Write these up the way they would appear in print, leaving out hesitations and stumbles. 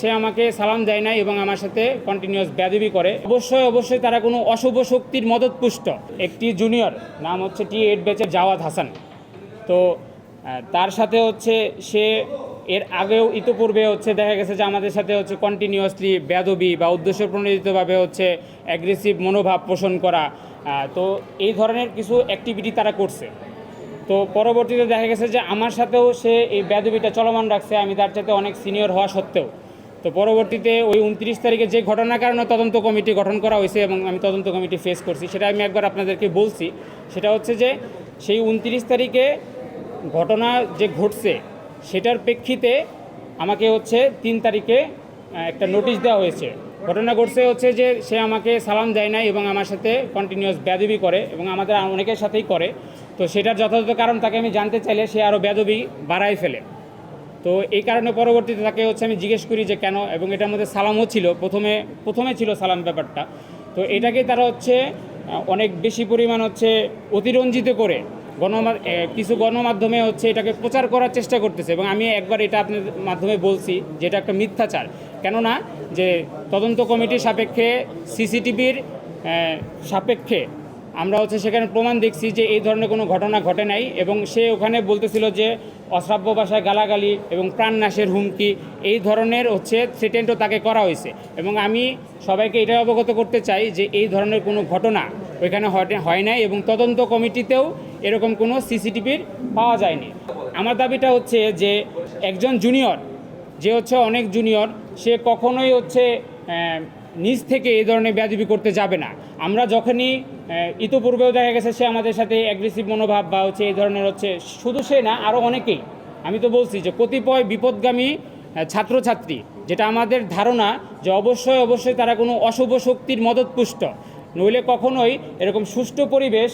সে আমাকে সালাম দেয় না এবং আমার সাথে কন্টিনিউয়াস বেয়াদবি করে। অবশ্যই তারা কোনো অশুভ শক্তির মদতপুষ্ট। একটি জুনিয়র নাম হচ্ছে T8 ব্যাচের জাওয়াদ হাসান। তো তার সাথে হচ্ছে সে এর আগেও ইতোপূর্বে হচ্ছে দেখা গেছে যে আমাদের সাথে হচ্ছে কন্টিনিউয়াসলি বেয়াদবি বা উদ্দেশ্যপ্রণোদিতভাবে হচ্ছে অ্যাগ্রেসিভ মনোভাব পোষণ করা। তো এই ধরনের কিছু অ্যাক্টিভিটি তারা করছে। তো পরবর্তীতে দেখা গেছে যে আমার সাথেও সে এই বেয়াদবিটা চলমান রাখছে, আমি তার সাথে অনেক সিনিয়র হওয়া সত্ত্বেও। তো পরবর্তীতে ওই 29 তারিখে যে ঘটনার কারণে তদন্ত কমিটি গঠন করা হয়েছে এবং আমি তদন্ত কমিটি ফেস করছি, সেটা আমি একবার আপনাদেরকে বলছি। সেটা হচ্ছে যে সেই 29 তারিখে ঘটনা যে ঘটছে সেটার প্রেক্ষিতে আমাকে হচ্ছে 3 তারিখে একটা নোটিশ দেওয়া হয়েছে। ঘটনা ঘটছে হচ্ছে যে সে আমাকে সালাম দেয় না এবং আমার সাথে কন্টিনিউয়াস বেয়াদবি করে এবং আমাদের অনেকের সাথেই করে। তো সেটার যথাযথ কারণ তাকে আমি জানতে চাইলে সে আরও বেয়াদবি বাড়াই ফেলে। তো এই কারণে পরবর্তীতে তাকে হচ্ছে আমি জিজ্ঞেস করি যে কেন, এবং এটার মধ্যে সালামও ছিল, প্রথমে ছিল সালাম ব্যাপারটা। তো এটাকে তারা হচ্ছে অনেক বেশি পরিমাণ হচ্ছে অতিরঞ্জিত করে কিছু গণমাধ্যমে হচ্ছে এটাকে প্রচার করার চেষ্টা করতেছে। এবং আমি একবার এটা আপনাদের মাধ্যমে বলছি যে এটা একটা মিথ্যাচার। কেননা যে তদন্ত কমিটির সাপেক্ষে সিসিটিভির সাপেক্ষে আমরা হচ্ছে সেখানে প্রমাণ দেখছি যে এই ধরনের কোনো ঘটনা ঘটে নাই। এবং সে ওখানে বলতেছিল যে অশ্রাব্য ভাষায় গালাগালি এবং প্রাণনাশের হুমকি এই ধরনের হচ্ছে থ্রেটেন্টও তাকে করা হয়েছে। এবং আমি সবাইকে এটা অবগত করতে চাই যে এই ধরনের কোনো ঘটনা ওইখানে হয় নাই এবং তদন্ত কমিটিতেও এরকম কোনো সিসিটিভির পাওয়া যায়নি। আমার দাবিটা হচ্ছে যে একজন জুনিয়র যে হচ্ছে অনেক জুনিয়র, সে কখনোই হচ্ছে নিজ থেকে এই ধরনের বেয়াদবি করতে যাবে না। আমরা যখনই ইতোপূর্বেও দেখা গেছে সে আমাদের সাথে অ্যাগ্রেসিভ মনোভাব বা হচ্ছে এই ধরনের হচ্ছে, শুধু সে না আরও অনেকেই, আমি তো বলছি যে কতিপয় বিপদগামী ছাত্রছাত্রী, যেটা আমাদের ধারণা যে অবশ্যই তারা কোনো অশুভ শক্তির মদতপুষ্ট, নইলে কখনোই এরকম সুষ্ঠু পরিবেশ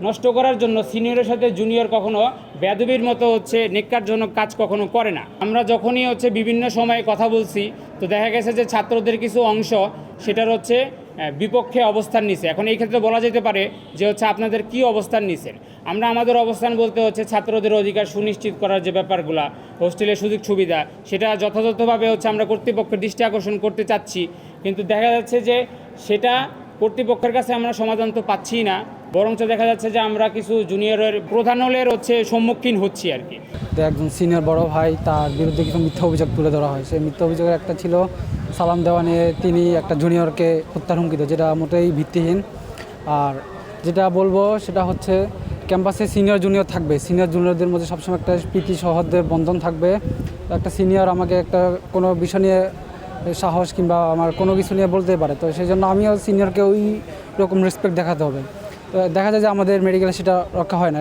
নষ্ট করার জন্য সিনিয়রের সাথে জুনিয়র কখনো বেয়াদবির মতো হচ্ছে নেক্কারজনক কাজ কখনো করে না। আমরা যখনই হচ্ছে বিভিন্ন সময়ে কথা বলছি, তো দেখা গেছে যে ছাত্রদের কিছু অংশ সেটার হচ্ছে বিপক্ষে অবস্থান নিছে। এখন এই ক্ষেত্রে বলা যেতে পারে যে হচ্ছে আপনাদের কি অবস্থান নিছেন। আমরা আমাদের অবস্থান বলতে হচ্ছে ছাত্রদের অধিকার সুনিশ্চিত করার যে ব্যাপারগুলো, হোস্টেলের সুযোগ সুবিধা, সেটা যথাযথভাবে হচ্ছে আমরা কর্তৃপক্ষের দৃষ্টি আকর্ষণ করতে চাচ্ছি। কিন্তু দেখা যাচ্ছে যে সেটা কর্তৃপক্ষের কাছে আমরা সমাধান তো পাচ্ছি না, বরঞ্চ দেখা যাচ্ছে যে আমরা কিছু জুনিয়রের প্রধানলের হচ্ছে সম্মুখীন হচ্ছি আর কি। তো একজন সিনিয়র বড় ভাই, তার বিরুদ্ধে কিছু মিথ্যা অভিযোগ তুলে ধরা হয়। সেই মিথ্যা অভিযোগের একটা ছিল সালাম দেওয়া নিয়ে তিনি একটা জুনিয়রকে হত্যার হুমকি দেয়, যেটা মোটেই ভিত্তিহীন। আর যেটা বলবো সেটা হচ্ছে ক্যাম্পাসে সিনিয়র জুনিয়র থাকবে, সিনিয়র জুনিয়রদের মধ্যে সবসময় একটা প্রীতি সৌহার্দ্যের বন্ধন থাকবে। একটা সিনিয়র আমাকে একটা কোনো বিষয় নিয়ে সাহস কিংবা আমার কোনো কিছু নিয়ে বলতে পারে, তো সেই জন্য আমিও সিনিয়রকে ওই রকম রেসপেক্ট দেখাতে হবে। তো দেখা যায় যে আমাদের মেডিকেলে সেটা রক্ষা হয় না।